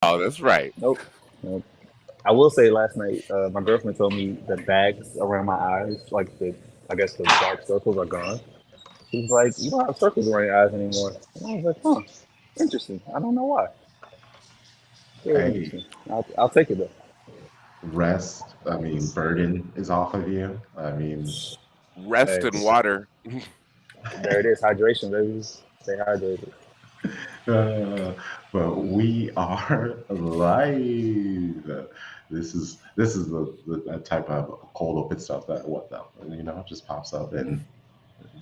Oh, that's right. Nope. Nope. I will say last night, my girlfriend told me the bags around my eyes, like I guess the dark circles are gone. She was like, you don't have circles around your eyes anymore. And I was like, huh, interesting. I don't know why. Very Hey, interesting. I'll take it though. rest. I mean, burden is off of you. I mean, Rest Hey, and water. there it is. Hydration, baby. Stay hydrated. uh, but we are live. This is the that type of cold open stuff that just pops up and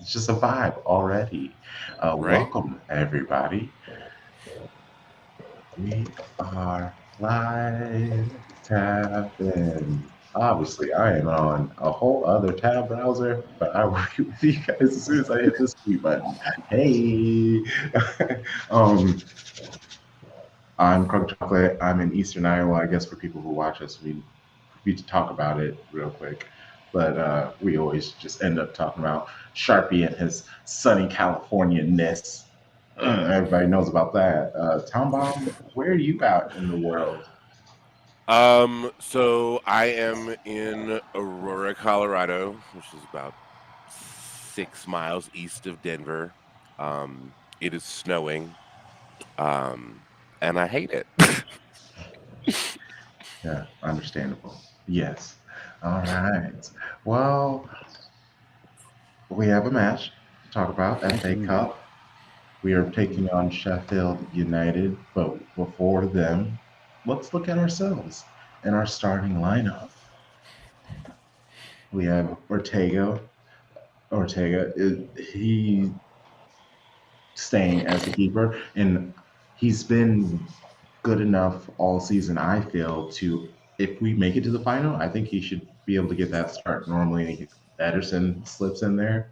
it's just a vibe already. Right? Welcome everybody. We are live. Tap in. Obviously, I am on a whole other tab browser, but I will be with you guys as soon as I hit this mute button. Hey, um, I'm Crunk Chocolate. I'm in Eastern Iowa. I guess for people who watch us, we need to talk about it real quick. But we always just end up talking about Sharpie and his sunny California ness. Everybody knows about that. Tom Bomb, where are you at in the world? So I am in Aurora, Colorado, which is about 6 miles east of Denver. It is snowing, um, and I hate it. Yeah, understandable. Yes. All right. Well, we have a match to talk about, FA Mhm. Cup. We are taking on Sheffield United, but before them, let's look at ourselves and our starting lineup. We have Ortega. He staying as the keeper, and he's been good enough all season. I feel to if we make it to the final, I think he should be able to get that start. Normally, Ederson slips in there,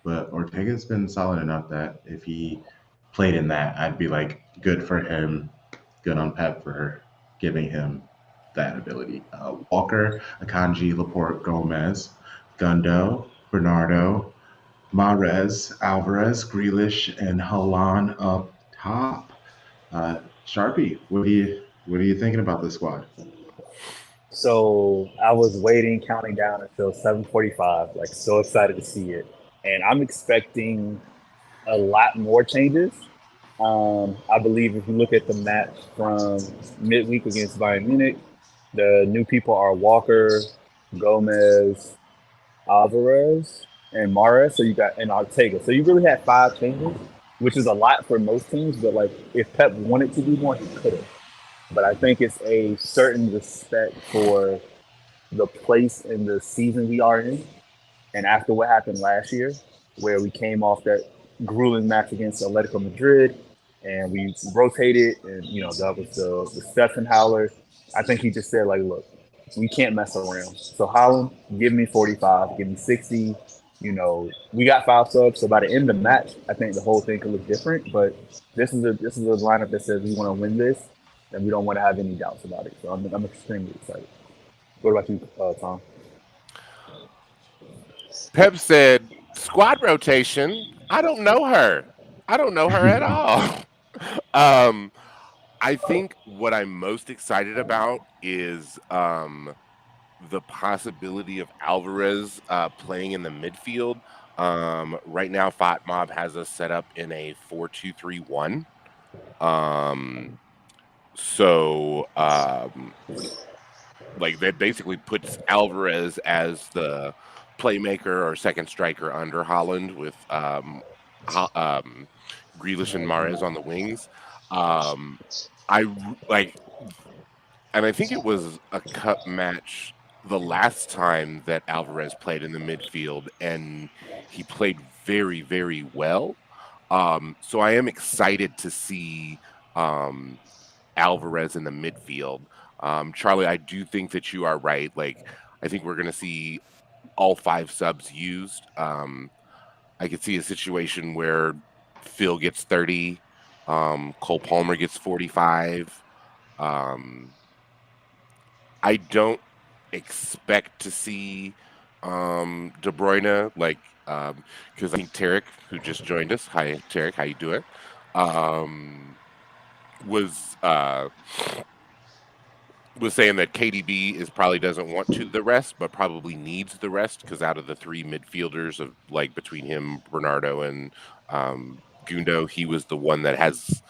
but Ortega's been solid enough that if he played in that, I'd be like, good for him, good on Pep for giving him that ability. Walker, Akanji, Laporte, Gomez, Gundo, Bernardo, Mahrez, Alvarez, Grealish, and Halan up top. Sharpie, what are you thinking about this squad? So I was waiting, counting down until 7:45, like so excited to see it, and I'm expecting a lot more changes. I believe if you look at the match from midweek against Bayern Munich, the new people are Walker, Gomez, Alvarez, and Mares. So you got and Ortega. So you really had five changes, which is a lot for most teams. But like if Pep wanted to do more, he could have. But I think it's a certain respect for the place in the season we are in, and after what happened last year, where we came off that grueling match against Atletico Madrid, and we rotated, and that was the Stefan Howler. I think he just said like, look, we can't mess around. So Holland, give me 45, give me 60. We got five subs, so by the end of the match, I think the whole thing could look different. But this is a lineup that says we want to win this, and we don't want to have any doubts about it. So I'm extremely excited. What about you, Tom? Pep said, "Squad rotation. I don't know her. I don't know her at all." um, I think what I'm most excited about is the possibility of Alvarez playing in the midfield. Right now, Fat Mob has us set up in a 4-2-3-1. Um, so, like that basically puts Alvarez as the playmaker or second striker under Holland with Grealish and Mares on the wings. Um, like, and I think it was a cup match the last time that Alvarez played in the midfield, and he played very, very well. So I am excited to see um, Alvarez in the midfield. Charlie, I do think that you are right. Like, I think we're going to see all five subs used. I could see a situation where Phil gets 30, Cole Palmer gets 45. Um, I don't expect to see De Bruyne because I think Tarek, who just joined us, hi Tarek, how you doing? Um, was was saying that KDB is probably doesn't want to the rest, but probably needs the rest because out of the three midfielders of like between him, Bernardo, and Gundo, he was the one that has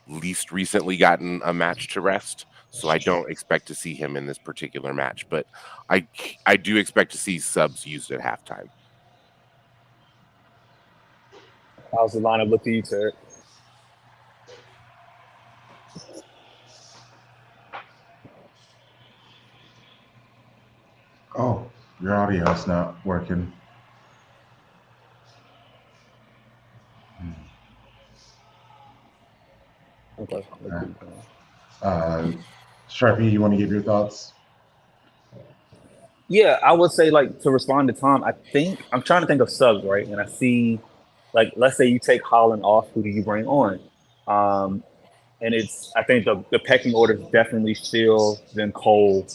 least recently gotten a match to rest. So I don't expect to see him in this particular match, but I do expect to see subs used at halftime. How's the lineup look to you, Terry? Oh, your audio's not working. Okay. Uh, Sharpie, you want to give your thoughts? Yeah, I would say like to respond to Tom. I think I'm trying to think of subs, right? And I see, like, let's say you take Holland off, who do you bring on? Um, and it's I think the pecking order is definitely Phil, then Cole,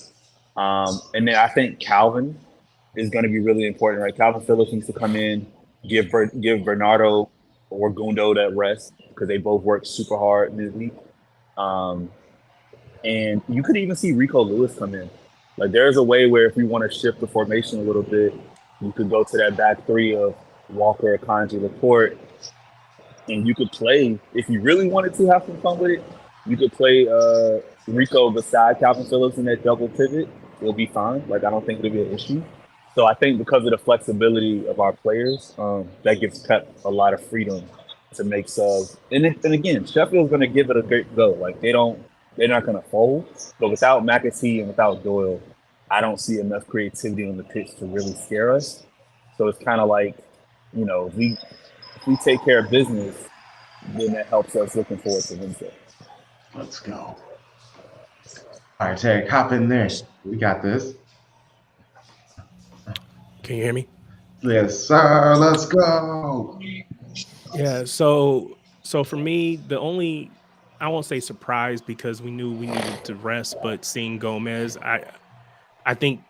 and then I think Calvin is going to be really important, right? Calvin Phillips needs to come in, give Bernardo or Gundo that rest because they both work super hard midweek. Um, and you could even see Rico Lewis come in. Like there's a way where if we want to shift the formation a little bit, you could go to that back three of Walker, Kanji, Laporte, and you could play if you really wanted to have some fun with it. You could play Rico beside Calvin Phillips in that double pivot. It'll be fine. Like I don't think it'll be an issue. So I think because of the flexibility of our players, that gives Pep a lot of freedom to make subs. And again, Sheffield's going to give it a great go. Like they're not going to fold. But without McAtee and without Doyle, I don't see enough creativity on the pitch to really scare us. So it's kind of like, if we take care of business, then that helps us looking forward to Wednesday. Let's go. All right, Terry, hop in there. We got this. Can you hear me? Yes, sir. Let's go. Yeah. So for me, the only I won't say surprise because we knew we needed to rest, but seeing Gomez, I think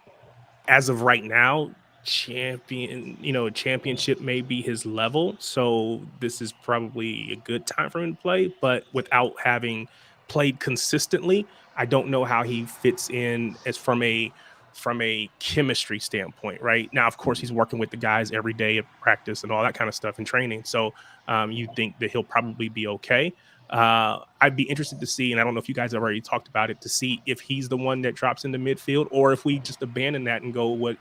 as of right now, championship may be his level. So this is probably a good time for him to play, but without having played consistently, I don't know how he fits in as from a chemistry standpoint. Right now, of course, he's working with the guys every day at practice and all that kind of stuff in training. So you think that he'll probably be okay. I'd be interested to see, and I don't know if you guys have already talked about it, to see if he's the one that drops into midfield or if we just abandon that and go what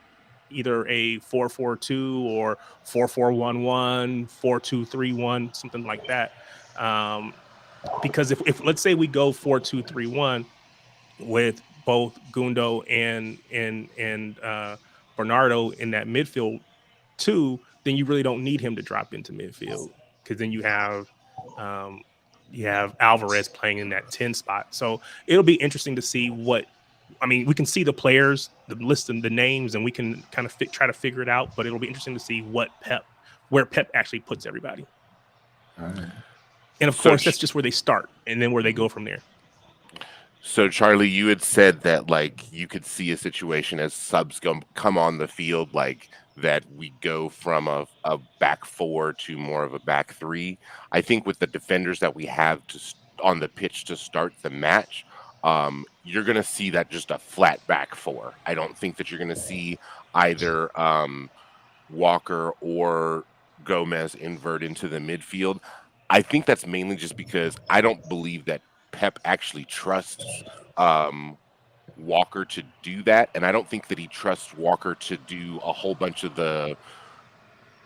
either a 4-4-2 or 4-4-1-1, 4-2-3-1, something like that. Um, because if let's say we go 4-2-3-1 with both Gundo and Bernardo in that midfield too, then you really don't need him to drop into midfield because then um, you have Alvarez playing in that 10 spot. So it'll be interesting to see we can see the players, the list and the names, and we can kind of try to figure it out. But it'll be interesting to see where Pep actually puts everybody. All right. And of course, that's just where they start, and then where they go from there. So Charlie, you had said that like you could see a situation as subs come on the field like that we go from a back four to more of a back three. I think with the defenders that we have on the pitch to start the match, you're going to see that just a flat back four. I don't think that you're going to see either Walker or Gomez invert into the midfield. I think that's mainly just because I don't believe that Pep actually trusts um, Walker to do that, and I don't think that he trusts Walker to do a whole bunch of the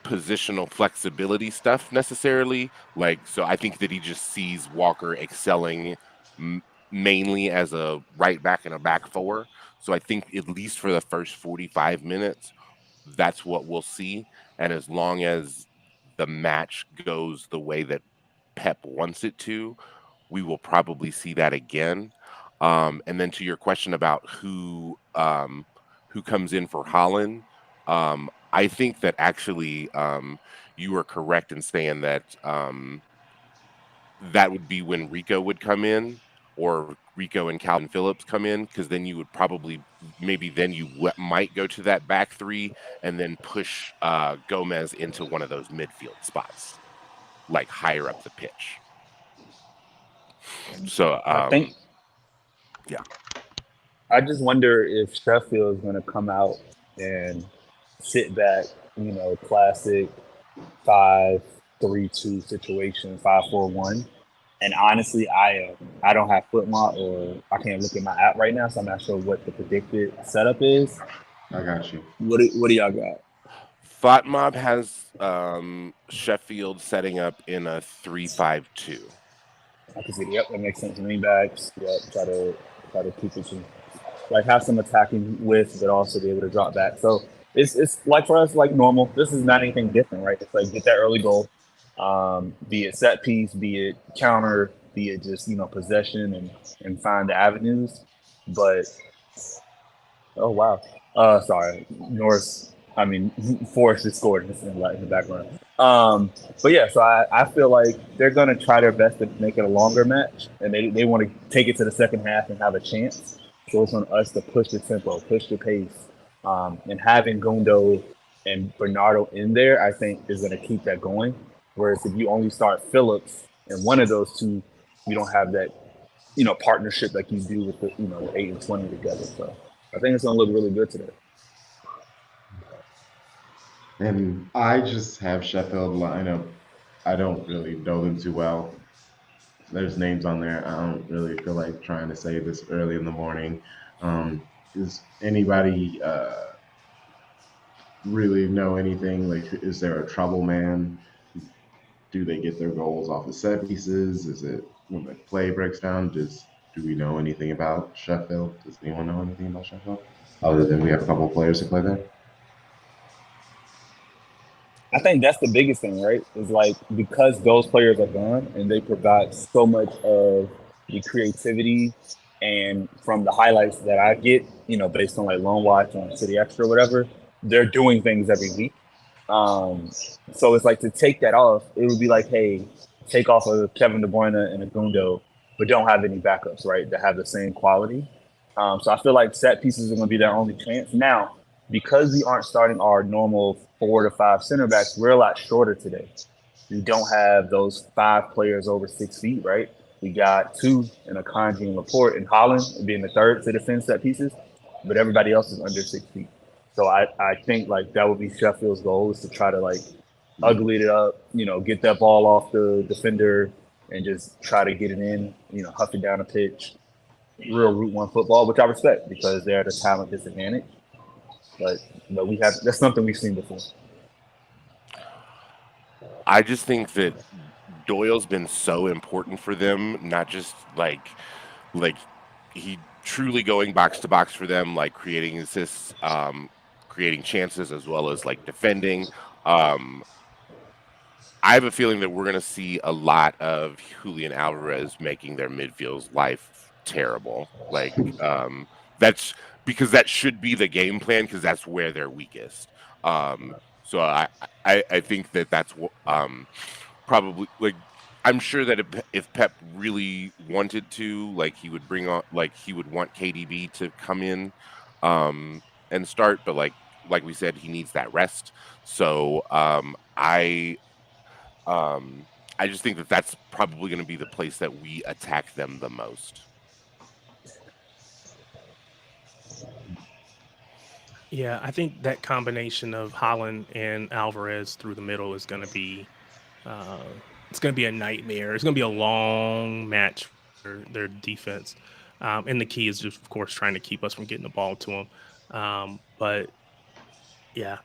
positional flexibility stuff necessarily. Like, so I think that he just sees Walker excelling m- mainly as a right back and a back four. So I think at least for the first 45 minutes, that's what we'll see. And as long as the match goes the way that Pep wants it to, we will probably see that again. And then to your question about who comes in for Holland, I think that actually you are correct in saying that that would be when Rico would come in, or Rico and Calvin Phillips come in, because then you would probably maybe then you might go to that back three and then push Gomez into one of those midfield spots, like higher up the pitch. So, I think yeah. I just wonder if Sheffield is going to come out and sit back, classic 5-3-2 situation, 5-4-1. And honestly, I don't have Footmart or I can't look at my app right now, so I'm not sure what the predicted setup is. I got you. What do y'all got? Thought Mob has Sheffield setting up in a 3-5-2. I can see. Yep, that makes sense. Lean backs. Yep, try to keep it some, like have some attacking width, but also be able to drop back. So it's like for us like normal. This is not anything different, right? It's like get that early goal, be it set piece, be it counter, be it just possession and find the avenues. But oh wow, sorry, Norris. I mean, Forrest just scored in the background. But yeah, so I feel like they're going to try their best to make it a longer match, and they want to take it to the second half and have a chance. So it's on us to push the tempo, push the pace, and having Gundo and Bernardo in there, I think, is going to keep that going. Whereas if you only start Phillips and one of those two, you don't have that partnership like you do with the 8 and 20 together. So I think it's going to look really good today. And I just have Sheffield lineup. I don't really know them too well. There's names on there. I don't really feel like trying to say this early in the morning. Does anybody really know anything? Like, is there a trouble man? Do they get their goals off of set pieces? Is it when the play breaks down? Do we know anything about Sheffield? Does anyone know anything about Sheffield? Other than we have a couple of players to play there? I think that's the biggest thing, right? Is like because those players are gone and they provide so much of the creativity and from the highlights that I get, based on like Lone Watch on City Extra or whatever, they're doing things every week. Um, so it's like to take that off, it would be like, hey, take off a Kevin De Bruyne and a Gundo, but don't have any backups, right? That have the same quality. So I feel like set pieces are going to be their only chance. Now, because we aren't starting our normal 4 to 5 center backs, we're a lot shorter today. We don't have those 5 players over 6 feet, right? We got two in Akanji and Laporte and Holland being the third to defend set pieces, but everybody else is under 6 feet. So I think like that would be Sheffield's goal is to try to like ugly it up, get that ball off the defender and just try to get it in, huff it down a pitch. Real Route One football, which I respect because they're at a talent disadvantage. But we have that's something we've seen before. I just think that Doyle's been so important for them, not just like he truly going box to box for them, like creating assists, creating chances as well as like defending. Um, I have a feeling that we're going to see a lot of Julian Alvarez making their midfield's life terrible. That's because that should be the game plan because that's where they're weakest. So I think that probably like I'm sure that if Pep really wanted to, like he would bring on like he would want KDB to come in and start, but like we said, he needs that rest. So um, I just think that that's probably going to be the place that we attack them the most. Yeah, I think that combination of Holland and Alvarez through the middle is going to be uh, it's going to be a nightmare. It's going to be a long match for their defense, and the key is just, of course, trying to keep us from getting the ball to them. But yeah,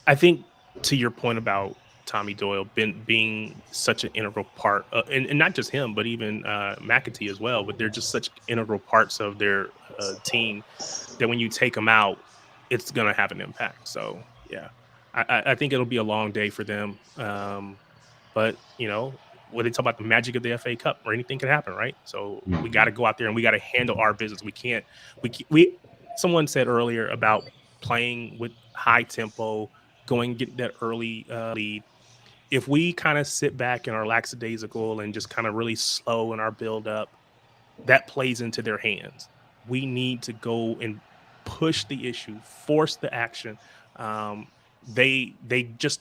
I think to your point about Tommy Doyle being such an integral part, and not just him, but even McAtee as well. But they're just such integral parts of their team that when you take them out, it's going to have an impact. So yeah, I think it'll be a long day for them. But when they talk about the magic of the FA Cup, or anything can happen, right? So we got to go out there and we got to handle our business. We. Someone said earlier about playing with high tempo, going get that early lead. If we kind of sit back in our lackadaisical and just kind of really slow in our build up, that plays into their hands. We need to go and push the issue, force the action. Um, they just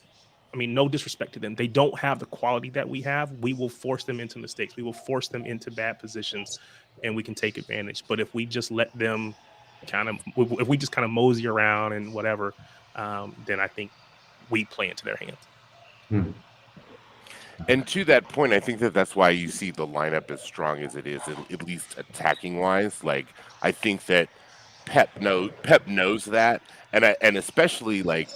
I mean, no disrespect to them. They don't have the quality that we have. We will force them into mistakes. We will force them into bad positions, and we can take advantage. But if we just let them if we just kind of mosey around and whatever, then I think we play into their hands. Hmm. And to that point, I think that that's why you see the lineup as strong as it is, at least attacking wise. Like I think that Pep knows that, and especially like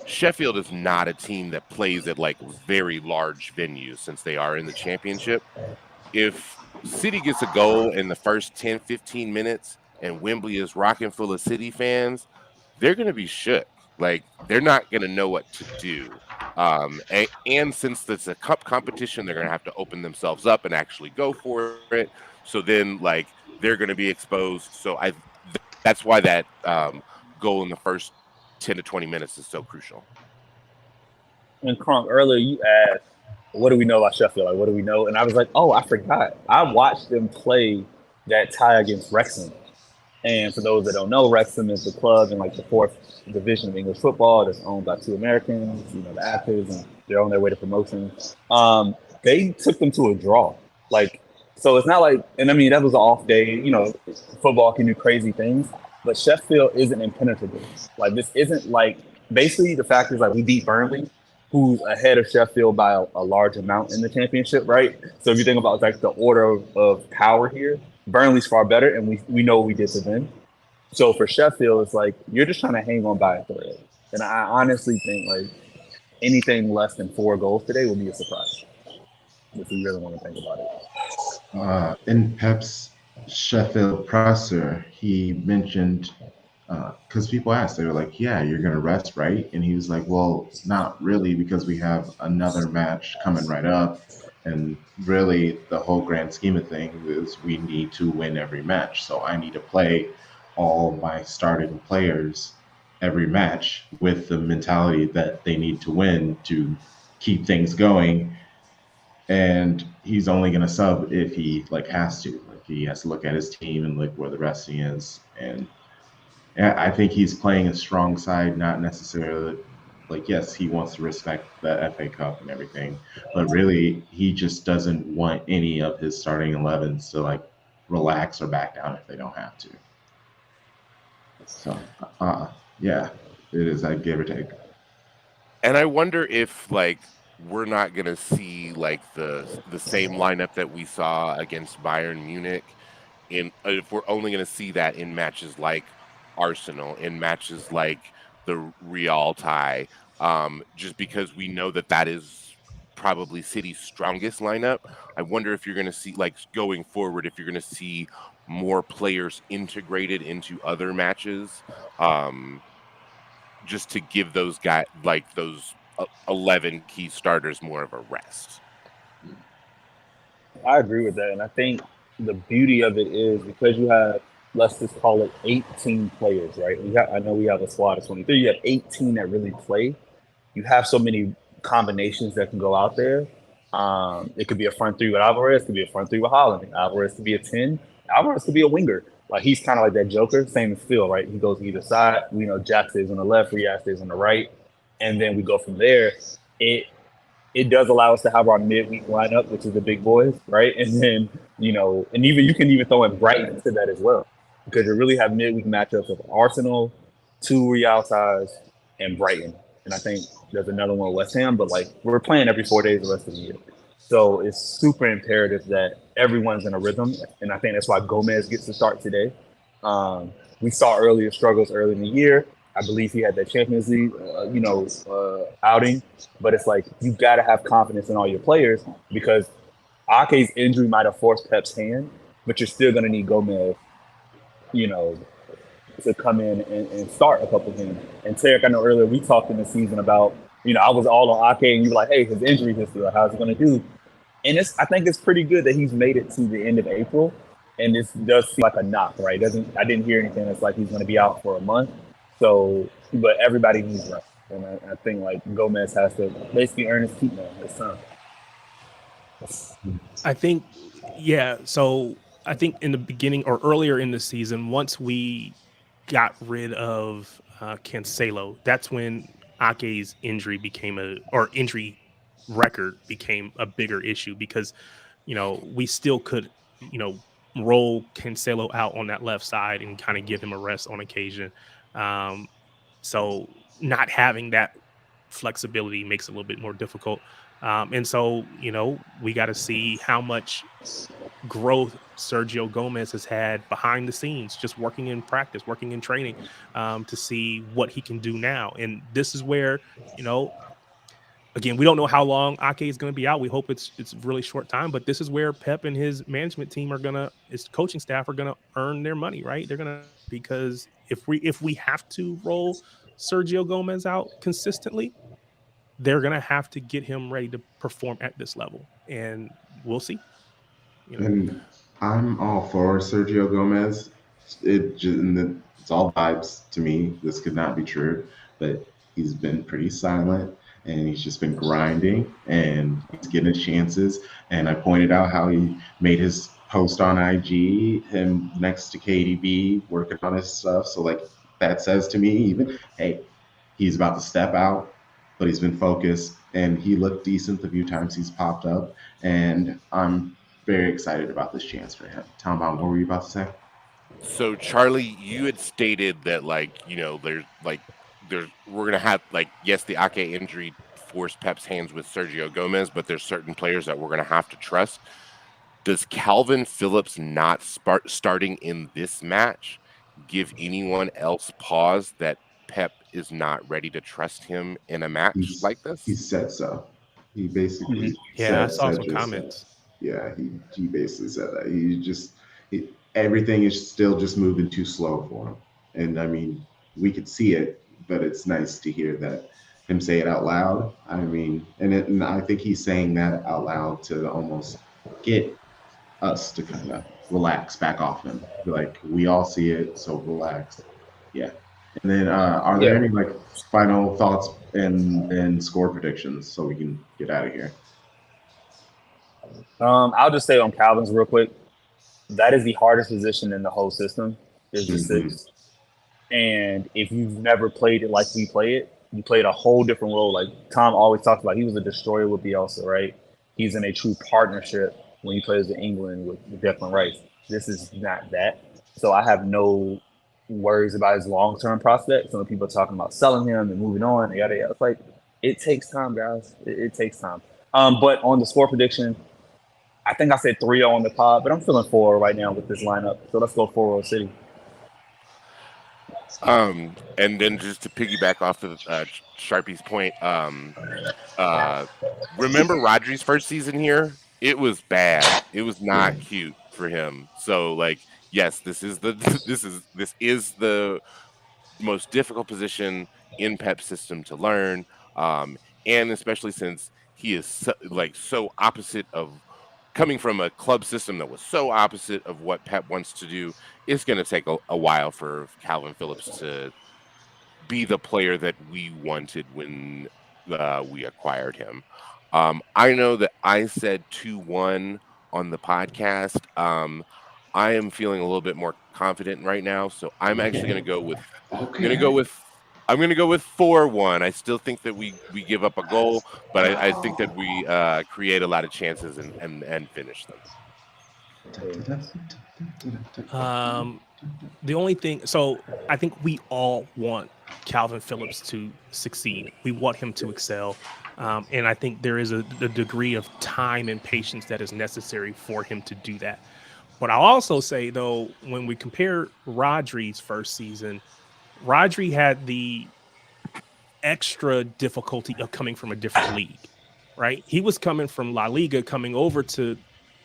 Sheffield is not a team that plays at like very large venues since they are in the championship. If City gets a goal in the first 10, 15 minutes and Wembley is rocking full of City fans, they're going to be shook. Like they're not going to know what to do. And since it's a cup competition, they're going to have to open themselves up and actually go for it. So then, like, they're going to be exposed. So that's why that goal in the first 10 to 20 minutes is so crucial. And Kronk, earlier you asked, what do we know about Sheffield? Like, what do we know? And I was like, oh, I forgot. I watched them play that tie against Wrexham. And for those that don't know, Wrexham is the club in like the fourth division of English football that's owned by two Americans, the Actors, and they're on their way to promotion. They took them to a draw. Like, so it's not like, and I mean, that was an off day. Football can do crazy things, but Sheffield isn't impenetrable. Like, this isn't like, basically, the fact is, like, we beat Burnley, who's ahead of Sheffield by a large amount in the championship, right? So if you think about like the order of power here, Burnley's far better, and we know what we did to them. So for Sheffield, it's like you're just trying to hang on by a thread. And I honestly think like anything less than 4 goals today will be a surprise if we really want to think about it. In Pep's Sheffield presser, he mentioned because people asked, they were like, "Yeah, you're gonna rest, right?" And he was like, "Well, not really, because we have another match coming right up, and really, the whole grand scheme of things is we need to win every match. So I need to play all my starting players every match with the mentality that they need to win to keep things going, and he's only going to sub if he like has to. Like he has to look at his team and look where the resting is. And yeah, I think he's playing a strong side, not necessarily like yes, he wants to respect the FA Cup and everything, but really he just doesn't want any of his starting 11s to like relax or back down if they don't have to. So yeah, it is like give or take. And I wonder if like we're not going to see like the same lineup that we saw against Bayern Munich in if we're only going to see that in matches like Arsenal, in matches like the Real tie, just because we know that that is probably City's strongest lineup. I wonder if you're going to see like going forward, if you're going to see more players integrated into other matches, um, just to give those guys like those 11 key starters more of a rest. I agree with that, and I think the beauty of it is because you have, let's just call it 18 players, right? I know we have a squad of 23. You have 18 that really play. You have so many combinations that can go out there. It could be a front three with Alvarez, could be a front three with Holland. Alvarez could be a 10. Alvarez could be a winger. Like he's kind of like that Joker, same as Phil, right? He goes either side. We know Jack stays on the left, Riyad stays on the right, and then we go from there. It it does allow us to have our midweek lineup, which is the big boys, right? And then, and even you can even throw in Brighton into that as well, because you really have midweek matchups of Arsenal, two Real ties, and Brighton. And I think there's another one with West Ham, but like we're playing every 4 days the rest of the year. So it's super imperative that everyone's in a rhythm. And I think that's why Gomez gets to start today. We saw earlier struggles early in the year. I believe he had that Champions League, outing. But it's like you got to have confidence in all your players because Ake's injury might have forced Pep's hand, but you're still going to need Gomez, you know, to come in and start a couple of games. And Tarek, I know earlier we talked in the season about, I was all on Ake and you were like, hey, his injury history, like, how's he going to do? And I think it's pretty good that he's made it to the end of April. And this does seem like a knock, right? I didn't hear anything that's like he's going to be out for a month. So, but everybody needs rest. And I think like Gomez has to basically earn his keep now this time. I think, yeah. So I think in the beginning or earlier in the season, once we got rid of Cancelo, that's when Ake's injury record became a bigger issue because, we still could, roll Cancelo out on that left side and kind of give him a rest on occasion. Um, so not having that flexibility makes it a little bit more difficult. And so, we got to see how much growth Sergio Gomez has had behind the scenes, just working in practice, working in training, to see what he can do now. And this is where, you know, again, we don't know how long Ake is going to be out. We hope it's really short time, but this is where Pep and his management team his coaching staff are gonna earn their money, right? They're gonna, because if we have to roll Sergio Gomez out consistently, they're gonna have to get him ready to perform at this level, and we'll see. You know, And I'm all for Sergio Gomez. It's all vibes to me. This could not be true, but he's been pretty silent and he's just been grinding and he's getting his chances. And I pointed out how he made his post on IG, him next to KDB, working on his stuff. So, like, that says to me, even, hey, he's about to step out, but he's been focused and he looked decent the few times he's popped up. And I'm very excited about this chance for him. Tom Baum, what were you about to say? So Charlie, you had stated that we're gonna have, like, yes, the Ake injury forced Pep's hands with Sergio Gomez, but there's certain players that we're gonna have to trust. Does Calvin Phillips not starting in this match give anyone else pause that Pep is not ready to trust him in a match He's like he this? said so. He Mhm. basically yeah, I saw said some just that. comments. Yeah, he basically said that. Everything is still just moving too slow for him. And I mean, we could see it, but it's nice to hear that him say it out loud. I mean, and I think he's saying that out loud to almost get us to kind of relax back off him. Be like, we all see it, so relax. Yeah. And then, are there Yeah. any like final thoughts and score predictions so we can get out of here? I'll just say on Calvin's real quick. That is the hardest position in the whole system. Is the Hmm. six. And if you've never played it like we play it, you played a whole different role. Like Tom always talks about, he was a destroyer with Bielsa, right? He's in a true partnership when he plays in England with Declan Rice. This is not that. So I have no worries about his long term prospects. Some people are talking about selling him and moving on. Yada yada. It's like it takes time, guys. It takes time. But on the score prediction, I think I said 3-0 on the pod, but I'm feeling 4 right now with this lineup. So let's go 4-0 City. And then just to piggyback off of Sharpie's point, uh, remember Rodri's first season here? It was bad. It was Yeah. not cute for him. So, like, yes, this is the this is the most difficult position in Pep's system to learn, um, and especially since he is so opposite of coming from a club system that was so opposite of what Pep wants to do. It's going to take a while for Calvin Phillips to be the player that we wanted when we acquired him. I know that I said 2-1 on the podcast. I am feeling a little bit more confident right now, so I'm actually going Okay. to go with I'm going to go Okay. with I'm going to go with 4-1. I still think that we give up a goal, but I think that we create a lot of chances and finish them. The only thing, so I think we all want Calvin Phillips to succeed. We want him to excel. And I think there is a degree of time and patience that is necessary for him to do that. But I'll also say, though, when we compare Rodri's first season, Rodri had the extra difficulty of coming from a different league, right? He was coming from La Liga, coming over to,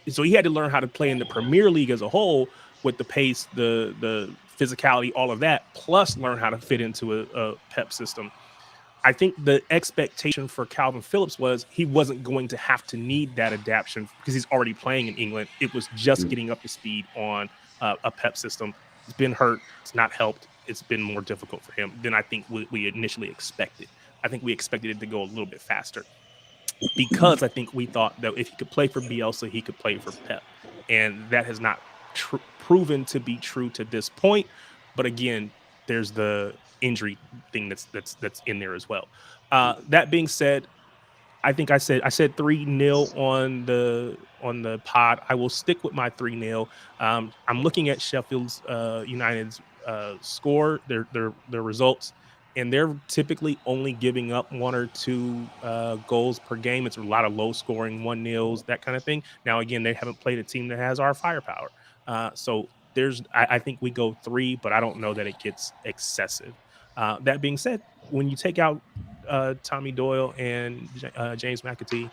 so he had to learn how to play in the Premier League as a whole with the pace, the physicality, all of that, plus learn how to fit into a Pep system. I think the expectation for Calvin Phillips was he wasn't going to have to need that adaptation because he's already playing in England. It was just getting up to speed on a Pep system. He's been hurt. It's not helped. It's been more difficult for him than I think we initially expected. I think we expected it to go a little bit faster because I think we thought that if he could play for Bielsa, he could play for Pep. And that has not proven to be true to this point. But again, there's the injury thing that's in there as well. That being said, I think I said 3-0 on the pod. I will stick with my 3-0. I'm looking at Sheffield's United's score, their results, and they're typically only giving up 1 or 2 goals per game. It's a lot of low scoring 1-0s, that kind of thing. Now again, they haven't played a team that has our firepower, so I think we go 3, but I don't know that it gets excessive. That being said, when you take out Tommy Doyle and James McAtee,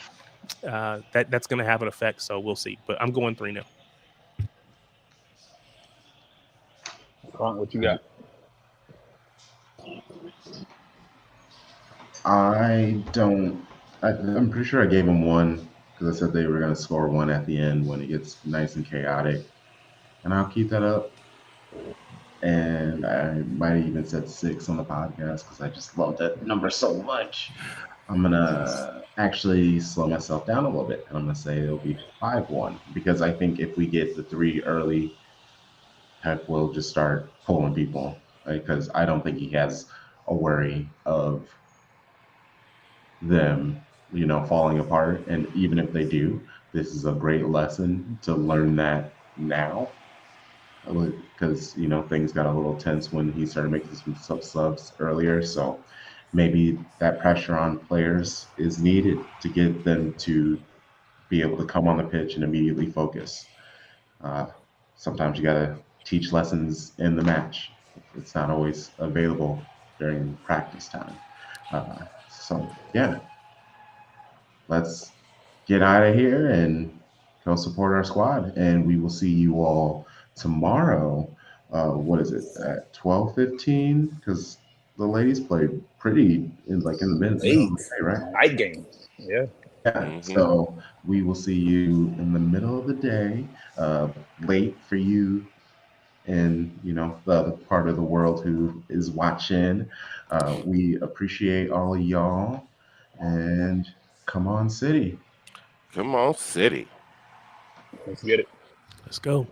that's going to have an effect. So we'll see. But I'm going 3-0. What you got? I don't. I'm pretty sure I gave them 1 because I said they were going to score 1 at the end when it gets nice and chaotic, and I'll keep that up. And I might have even said 6 on the podcast because I just love that number so much. I'm gonna actually slow myself down a little bit, and I'm gonna say it'll be 5-1 because I think if we get the 3 early, Pep will just start pulling people because I don't think he has a worry of them, falling apart. And even if they do, this is a great lesson to learn that now because things got a little tense when he started making some subs earlier. So maybe that pressure on players is needed to get them to be able to come on the pitch and immediately focus. Uh, Sometimes you got to teach lessons in the match. It's not always available during practice time. So yeah, let's get out of here and go support our squad. And we will see you all tomorrow. What is it at 12:15? Because the ladies played pretty in the middle of Late the day, right? night game. Yeah. Yeah. So we will see you in the middle of the day, late for you in the other part of the world who is watching. We appreciate all of y'all, and come on, City. Come on, City. Let's get it. Let's go.